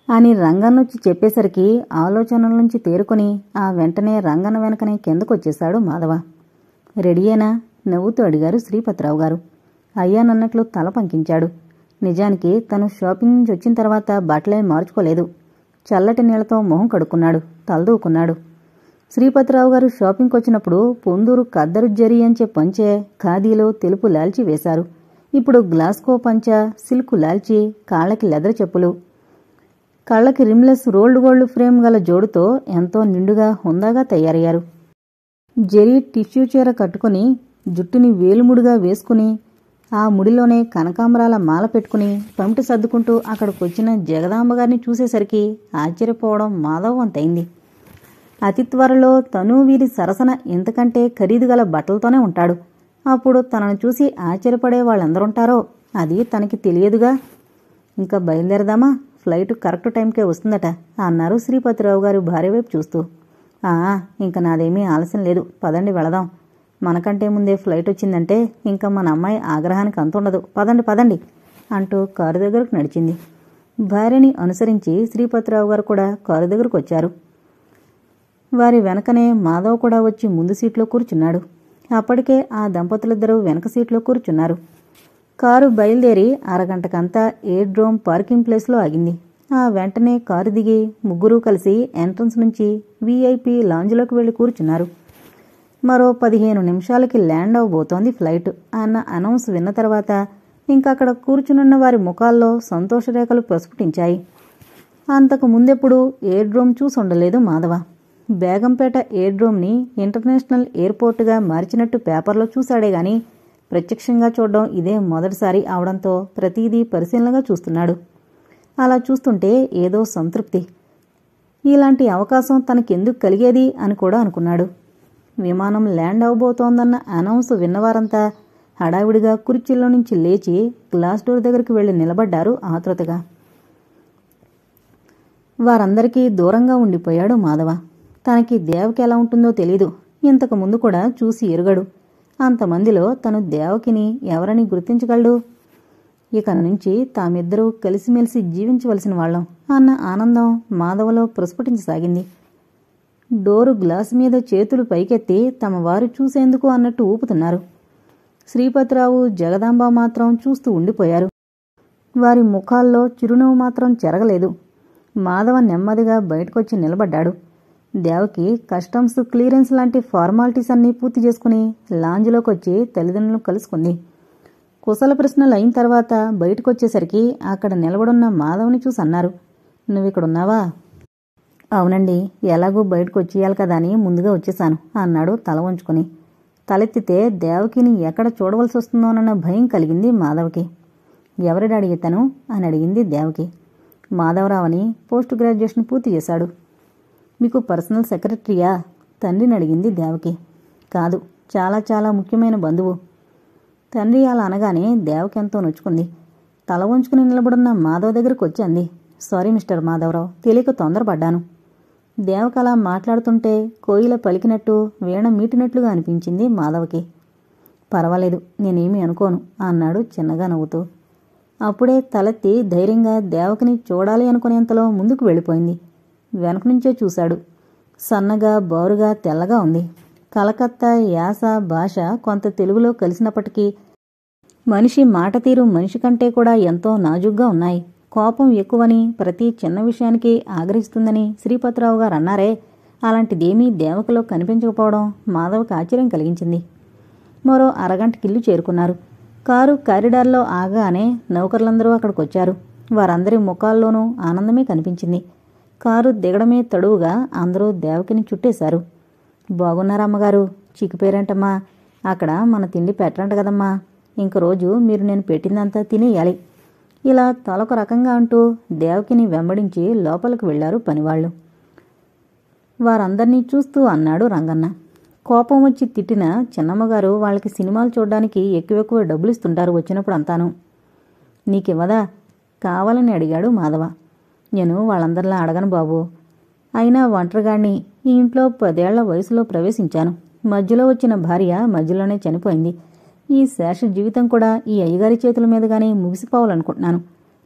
అని రంగన్నొచ్చి చెప్పేసరికి ఆలోచనల నుంచి తేరుకొని ఆ వెంటనే రంగన్న వెనకనే కిందకొచ్చేశాడు మాధవ. రెడీయేనా? నవ్వుతూ అడిగారు శ్రీపతిరావు గారు. అయ్యానన్నట్లు తల పంకించాడు. నిజానికి తను షాపింగ్ నుంచి వచ్చిన తర్వాత బట్టలే మార్చుకోలేదు. చల్లటి నీళ్లతో మొహం కడుక్కున్నాడు, తలదూకున్నాడు. శ్రీపతిరావు గారు షాపింగ్కి వచ్చినప్పుడు పొందూరు కద్దరు జరీ అంచే పంచె, ఖాదీలో తెలుపు లాల్చి వేశారు. ఇప్పుడు గ్లాస్కో పంచ, సిల్కు లాల్చి, కాళ్ళకి లెదర్ చెప్పులు, కళ్ళకి రిమ్లెస్ రోల్డ్ గోల్డ్ ఫ్రేమ్ గల జోడుతో ఎంతో నిండుగా హుందాగా తయారయ్యారు. జరీ టిష్యూ చీర కట్టుకుని జుట్టుని వేలుముడుగా వేసుకుని ఆ ముడిలోనే కనకాంబరాల మాల పెట్టుకుని పమిటి సర్దుకుంటూ అక్కడికొచ్చిన జగదాంబగారిని చూసేసరికి ఆశ్చర్యపోవడం మాధవ్ వంతైంది. అతి త్వరలో తను వీరి సరసన ఇంతకంటే ఖరీదుగల బట్టలతోనే ఉంటాడు. అప్పుడు తనను చూసి ఆశ్చర్యపడే వాళ్ళెందరుంటారో అది తనకి తెలియదుగా. ఇంకా బయలుదేరదామా? ఫ్లైట్ కరెక్ట్ టైంకే వస్తుందట అన్నారు శ్రీపతిరావు గారు భార్య వైపు చూస్తూ. ఇంకా నాదేమీ ఆలస్యం లేదు, పదండి వెళదాం. మనకంటే ముందే ఫ్లైట్ వచ్చిందంటే ఇంకా మన అమ్మాయి ఆగ్రహానికి అంతుండదు. పదండి పదండి అంటూ కారు దగ్గరకు నడిచింది. భార్యని అనుసరించి శ్రీపతిరావు గారు కూడా కారు దగ్గరకు వచ్చారు. వారి వెనకనే మాధవ్ కూడా వచ్చి ముందు సీట్లో కూర్చున్నాడు. అప్పటికే ఆ దంపతులిద్దరూ వెనక సీట్లో కూర్చున్నారు. కారు బయలుదేరి అరగంటకంతా ఎయిర్డ్రోమ్ పార్కింగ్ ప్లేస్లో ఆగింది. ఆ వెంటనే కారు దిగి ముగ్గురూ కలిసి ఎంట్రన్స్ నుంచి వీఐపీ లాంజ్లోకి వెళ్లి కూర్చున్నారు. మరో 15 నిమిషాలకి ల్యాండ్ అవబోతోంది ఫ్లైట్ అన్న అనౌన్స్ విన్న తర్వాత ఇంకక్కడ కూర్చునున్న వారి ముఖాల్లో సంతోషరేఖలు ప్రస్ఫుటించాయి. అంతకు ముందెప్పుడు ఎయిర్డ్రోమ్ చూసుండలేదు మాధవ. బేగంపేట ఎయిర్డ్రోమ్ని ఇంటర్నేషనల్ ఎయిర్పోర్టుగా మార్చినట్టు పేపర్లో చూశాడే గాని ప్రత్యక్షంగా చూడడం ఇదే మొదటిసారి అవడంతో ప్రతిదీ పరిశీలనగా చూస్తున్నాడు. అలా చూస్తుంటే ఏదో సంతృప్తి. ఇలాంటి అవకాశం తనకెందుకు కలిగేది అని కూడా అనుకున్నాడు. విమానం ల్యాండ్ అవబోతోందన్న అనౌన్స్ విన్నవారంతా హడావిడిగా కుర్చీల్లో నుంచి లేచి గ్లాస్ డోర్ దగ్గరికి వెళ్లి నిలబడ్డారు ఆతృతగా. వారందరికీ దూరంగా ఉండిపోయాడు మాధవ. తనకి దేవకి ఎలా ఉంటుందో తెలీదు. ఇంతకు ముందు కూడా చూసి ఎరుగడు. అంతమందిలో తను దేవకిని ఎవరని గుర్తించగలడు? ఇక నుంచి తామిద్దరూ కలిసిమెలిసి జీవించవలసిన వాళ్ళం అన్న ఆనందం మాధవలో ప్రస్ఫుటించసాగింది. డోరు గ్లాసు మీద చేతులు పైకెత్తి తమ వారు చూసేందుకు అన్నట్టు ఊపుతున్నారు. శ్రీపతిరావు జగదాంబ మాత్రం చూస్తూ ఉండిపోయారు. వారి ముఖాల్లో చిరునవ్వు మాత్రం చెరగలేదు. మాధవ నెమ్మదిగా బయటకొచ్చి నిలబడ్డాడు. దేవకి కస్టమ్స్ క్లియరెన్స్ లాంటి ఫార్మాలిటీస్ అన్నీ పూర్తి చేసుకుని లాంజ్లోకొచ్చి తల్లిదండ్రులను కలుసుకుంది. కుశల ప్రశ్నలు అయిన తర్వాత బయటకొచ్చేసరికి అక్కడ నిలబడున్న మాధవ్ని చూసి అన్నారు, నువ్విక్కడున్నావా? అవునండి, ఎలాగూ బయటకు వచ్చేయాలి కదా అని ముందుగా వచ్చేశాను అన్నాడు తల వంచుకొని. తలెత్తితే దేవకిని ఎక్కడ చూడవలసి వస్తుందోనన్న భయం కలిగింది మాధవ్కి. ఎవరి డాడీ ఇతను అని అడిగింది దేవకి. మాధవరావుని పోస్ట్ గ్రాడ్యుయేషన్ పూర్తి చేశాడు. మీకు పర్సనల్ సెక్రటరీయా? తండ్రిని అడిగింది దేవకి. కాదు, చాలా చాలా ముఖ్యమైన బంధువు. తండ్రి అలా అనగానే దేవకి ఎంతో నొచ్చుకుంది. తల వంచుకుని నిలబడున్న మాధవ్ దగ్గరకు వచ్చి అంది, సారీ మిస్టర్ మాధవరావు, తెలియక తొందరపడ్డాను. దేవకి అలా మాట్లాడుతుంటే కోయిల పలికినట్టు వీణ మీటినట్లుగా అనిపించింది మాధవకి. పర్వాలేదు, నేనేమీ అనుకోను అన్నాడు చిన్నగా నవ్వుతూ. అప్పుడే తలెత్తి ధైర్యంగా దేవకిని చూడాలి అనుకునేంతలో ముందుకు వెళ్ళిపోయింది. వెనక నుంచే చూశాడు. సన్నగా బారుగా తెల్లగా ఉంది. కలకత్తా యాస భాష కొంత తెలుగులో కలిసినప్పటికీ మనిషి మాట తీరు మనిషి కంటే కూడా ఎంతో నాజుగ్గా ఉన్నాయి. కోపం ఎక్కువని, ప్రతి చిన్న విషయానికి ఆగ్రహిస్తుందని శ్రీపతిరావు గారు అన్నారే, అలాంటిదేమీ దేవకలో కనిపించకపోవడం మాధవకి ఆశ్చర్యం కలిగించింది. మరో అరగంటకిల్లు చేరుకున్నారు. కారు కారిడార్లో ఆగానే నౌకర్లందరూ అక్కడికొచ్చారు. వారందరి ముఖాల్లోనూ ఆనందమే కనిపించింది. కారు దిగడమే తడువుగా అందరూ దేవకిని చుట్టేశారు. బాగున్నారా అమ్మగారు? చిక్కిపోయారంటమ్మా. అక్కడ మన తిండి పెట్టరంట కదమ్మా. ఇంక రోజు మీరు నేను పెట్టిందంతా తినేయాలి. ఇలా తలొక రకంగా అంటూ దేవకిని వెంబడించి లోపలికి వెళ్లారు పనివాళ్లు. వారందర్నీ చూస్తూ అన్నాడు రంగన్న. కోపం వచ్చి తిట్టిన చిన్నమ్మగారు వాళ్ళకి సినిమాలు చూడ్డానికి ఎక్కువెక్కువ డబ్బులిస్తుంటారు వచ్చినప్పుడు అంతాను. నీకివ్వదా? కావాలని అడిగాడు మాధవ. నేను వాళ్ళందరిలా అడగను బాబు. అయినా ఒంటరిగాడిని. ఈ ఇంట్లో 10 ఏళ్ల వయసులో ప్రవేశించాను. మధ్యలో వచ్చిన భార్య మధ్యలోనే చనిపోయింది. ఈ శేష జీవితం కూడా ఈ అయ్యగారి చేతుల మీదుగానే ముగిసిపోవాలనుకుంటున్నాను.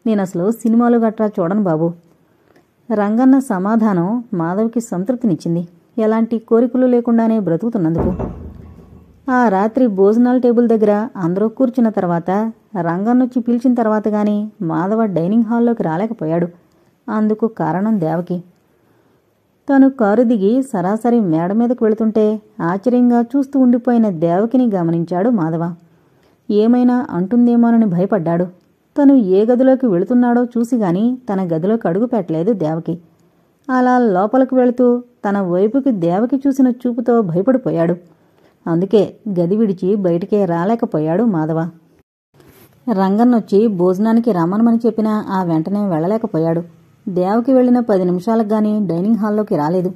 నేనసలు సినిమాలు గట్రా చూడను బాబు. రంగన్న సమాధానం మాధవ్కి సంతృప్తినిచ్చింది. ఎలాంటి కోరికలు లేకుండానే బ్రతుకుతున్నందుకు. ఆ రాత్రి భోజనాల టేబుల్ దగ్గర అందరూ కూర్చున్న తర్వాత రంగన్నొచ్చి పిలిచిన తర్వాత గాని మాధవ డైనింగ్ హాల్లోకి రాలేకపోయాడు. అందుకు కారణం దేవకి. తను కారు దిగి సరాసరి మేడ మీదకు వెళుతుంటే ఆశ్చర్యంగా చూస్తూ ఉండిపోయిన దేవకిని గమనించాడు మాధవ. ఏమైనా అంటుందేమోనని భయపడ్డాడు. తను ఏ గదిలోకి వెళుతున్నాడో చూసిగాని తన గదిలోకి అడుగు పెట్టలేదు దేవకి. అలా లోపలికి వెళుతూ తన వైపుకి దేవకి చూసిన చూపుతో భయపడిపోయాడు. అందుకే గది విడిచి బయటికే రాలేకపోయాడు మాధవ. రంగన్నొచ్చి భోజనానికి రమ్మనమని చెప్పినా ఆ వెంటనే వెళ్ళలేకపోయాడు. దేవకి వెళ్లిన 10 నిమిషాలకు గాని డైనింగ్ హాల్లోకి రాలేదు.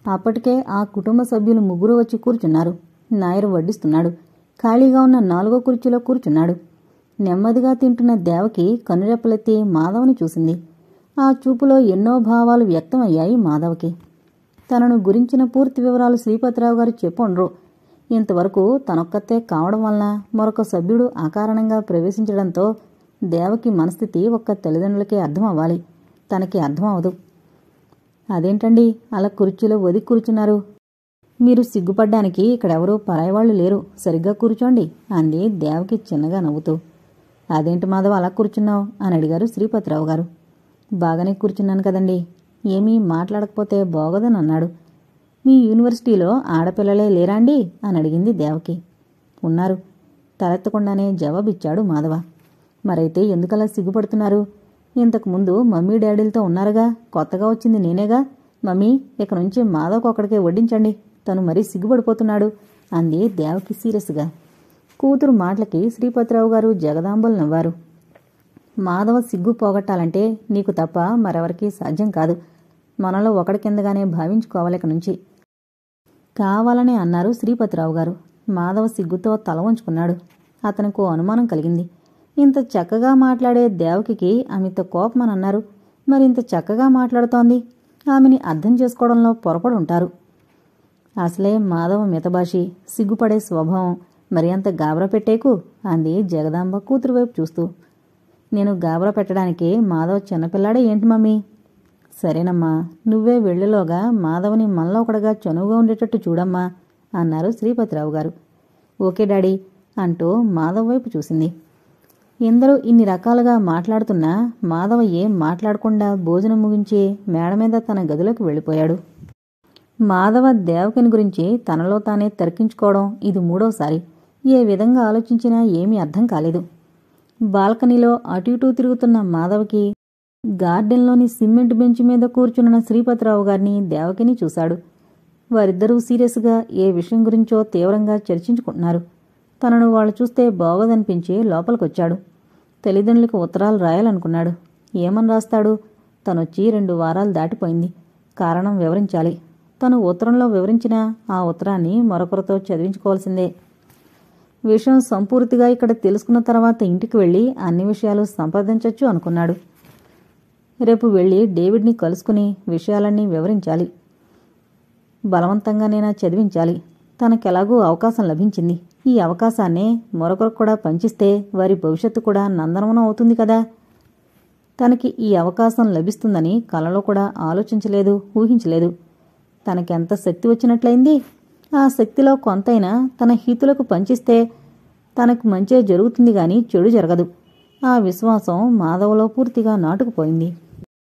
అప్పటికే ఆ కుటుంబ సభ్యులు ముగ్గురు వచ్చి కూర్చున్నారు. నాయరు వడ్డిస్తున్నాడు. ఖాళీగా ఉన్న 4వ కుర్చీలో కూర్చున్నాడు. నెమ్మదిగా తింటున్న దేవకి కనురెప్పలెత్తి మాధవని చూసింది. ఆ చూపులో ఎన్నో భావాలు వ్యక్తమయ్యాయి మాధవకి. తనను గురించిన పూర్తి వివరాలు శ్రీపతిరావు గారు చెప్పుండ్రు. ఇంతవరకు తనొక్కతే కావడం వలన మరొక సభ్యుడు అకారణంగా ప్రవేశించడంతో దేవకి మనస్థితి ఒక్క తల్లిదండ్రులకే అర్థమవ్వాలి. తనకి అర్థమవదు. అదేంటండి అలా కుర్చీలో ఒదిగి కూర్చున్నారు? మీరు సిగ్గుపడ్డానికి ఇక్కడెవరూ పరాయివాళ్లు లేరు. సరిగ్గా కూర్చోండి అంది దేవకి చిన్నగా నవ్వుతూ. అదేంటి మాధవ అలా కూర్చున్నావు అని అడిగారు శ్రీపతిరావు గారు. బాగానే కూర్చున్నాను కదండి. ఏమీ మాట్లాడకపోతే బాగోదని అన్నాడు. మీ యూనివర్సిటీలో ఆడపిల్లలే లేరాండి అని అడిగింది దేవకి. ఉన్నారు తలెత్తకుండానే జవాబిచ్చాడు మాధవ. మరైతే ఎందుకలా సిగ్గుపడుతున్నారు? ఇంతకుముందు మమ్మీ డాడీలతో ఉన్నారుగా. కొత్తగా వచ్చింది నేనేగా. మమ్మీ ఇక నుంచి మాధవకొక్కడికే వడ్డించండి. తను మరీ సిగ్గుపడిపోతున్నాడు అంది దేవకి సీరియస్గా. కూతురు మాటలకి శ్రీపతిరావు గారు జగదాంబలు నవ్వారు. మాధవ సిగ్గు పోగొట్టాలంటే నీకు తప్ప మరెవరికీ సాధ్యం కాదు. మనలో ఒకడి కిందగానే భావించుకోవాలి ఇక నుంచి కావాలనే అన్నారు శ్రీపతిరావు గారు. మాధవ సిగ్గుతో తల వంచుకున్నాడు. అతనికో అనుమానం కలిగింది. ఇంత చక్కగా మాట్లాడే దేవకికి ఆమెతో కోపమని అన్నారు. మరింత చక్కగా మాట్లాడుతోంది. ఆమెని అర్థం చేసుకోవడంలో పొరపడుంటారు. అసలే మాధవ మితభాషి, సిగ్గుపడే స్వభావం. మరి అంత గాబరా పెట్టేకు అంది జగదాంబ కూతురు వైపు చూస్తూ. నేను గాబరా పెట్టడానికి మాధవ చిన్నపిల్లాడే ఏంటి మమ్మీ? సరేనమ్మా, నువ్వే వెళ్లేలోగా మాధవని మనలో ఒకడుగా చనువుగా ఉండేటట్టు చూడమ్మా అన్నారు శ్రీపతిరావు గారు. ఓకే డాడీ అంటూ మాధవ్ వైపు చూసింది. ఎందరూ ఇన్ని రకాలుగా మాట్లాడుతున్నా మాధవ ఏం మాట్లాడకుండా భోజనం ముగించి మేడ మీద తన గదిలోకి వెళ్ళిపోయాడు. మాధవ దేవకిని గురించి తనలో తానే తర్కించుకోవడం ఇది 3వసారి. ఏ విధంగా ఆలోచించినా ఏమీ అర్థం కాలేదు. బాల్కనీలో అటు ఇటూ తిరుగుతున్న మాధవకి గార్డెన్లోని సిమెంట్ బెంచ్ మీద కూర్చున్న శ్రీపతిరావు గారిని దేవకిని చూశాడు. వారిద్దరూ సీరియస్గా ఏ విషయం గురించో తీవ్రంగా చర్చించుకుంటున్నారు. తనను వాళ్ళు చూస్తే బాగోదనిపించి లోపలికొచ్చాడు. తల్లిదండ్రులకు ఉత్తరాలు రాయాలనుకున్నాడు. ఏమని రాస్తాడు? తనొచ్చి 2 వారాలు దాటిపోయింది. కారణం వివరించాలి. తను ఉత్తరంలో వివరించినా ఆ ఉత్తరాన్ని మరొకరితో చదివించుకోవాల్సిందే. విషయం సంపూర్తిగా ఇక్కడ తెలుసుకున్న తర్వాత ఇంటికి వెళ్ళి అన్ని విషయాలు సంప్రదించొచ్చు అనుకున్నాడు. రేపు వెళ్ళి డేవిడ్ని కలుసుకుని విషయాలన్నీ వివరించాలి. బలవంతంగానైనా చదివించాలి. తనకెలాగూ అవకాశం లభించింది. ఈ అవకాశాన్నే మరొకరికి కూడా పంచిస్తే వారి భవిష్యత్తు కూడా నందనవనం అవుతుంది కదా. తనకి ఈ అవకాశం లభిస్తుందని కలలో కూడా ఆలోచించలేదు, ఊహించలేదు. తనకెంత శక్తి వచ్చినట్లయింది. ఆ శక్తిలో కొంతైనా తన హితులకు పంచిస్తే తనకు మంచే జరుగుతుంది గాని చెడు జరగదు. ఆ విశ్వాసం మాధవలో పూర్తిగా నాటుకుపోయింది.